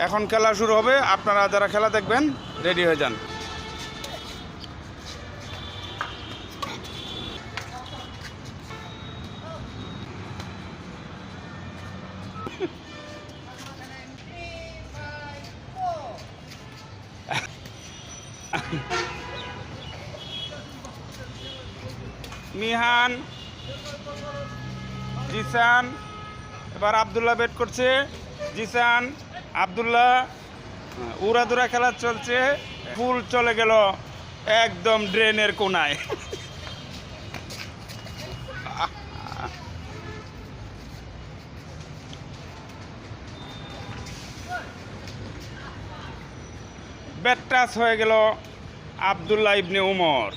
এখন খেলা শুরু হবে, আপনারা যারা খেলা দেখবেন রেডি হয়ে যান। মিহান, জিসান, এবার আবদুল্লাহ ব্যাট করছে। জিসান, আবদুল্লাহ, উড়াদুরা খেলা চলছে। ফুল চলে গেল একদম ড্রেনের কোনায়। ব্যাট টাচ হয়ে গেল আবদুল্লাহ ইবনে উমর।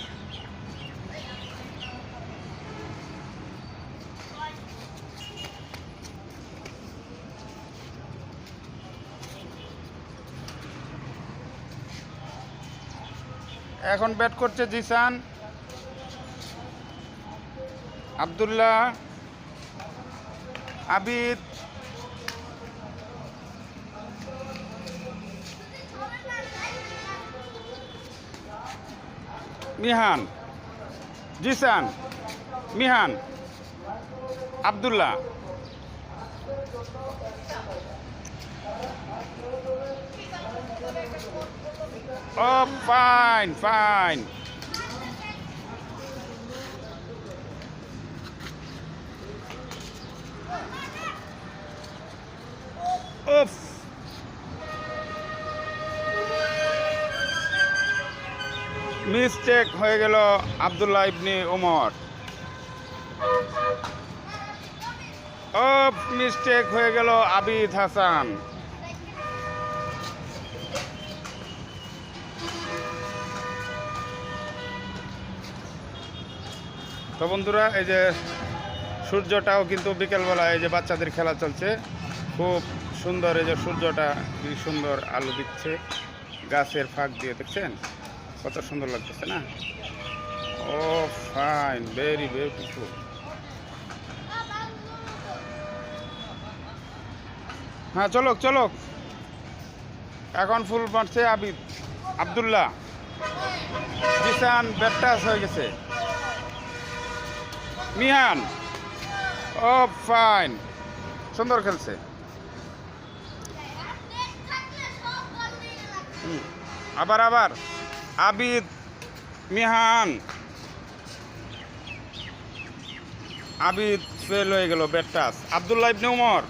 এখন ব্যাট করছে Jisan, Abdullah, Abid, Mihan, Jisan, Mihan, Abdullah. Oh, fine, fine. Oof. Mistake হয়ে গেল আবদুল্লাহ ইবনে ওমর। অফ মিস্টেক হয়ে গেল আবিদ হাসান। তো বন্ধুরা, এই যে সূর্যটাও কিন্তু বিকেলবেলা এই যে বাচ্চাদের খেলা চলছে, খুব সুন্দর। এই যে সূর্যটা কি সুন্দর আলো দিচ্ছে গাছের ফাঁক দিয়ে, দেখছেন কত সুন্দর লাগতেছে না? ও ফাইন, ভেরি বিউটিফুল। হ্যাঁ, চলক চলক। এখন ফুল মারছে আবিদ, আবদুল্লাহ, জিসান ব্যাট টাচ হয়ে গেছে। মিহান, ও ফাইন, সুন্দর খেলছে। আবার আবার আবিদ, মিহান, আবিদ ফেল হয়ে গেল ব্যাট টাচ। আবদুল্লাহ ইবনে উমর।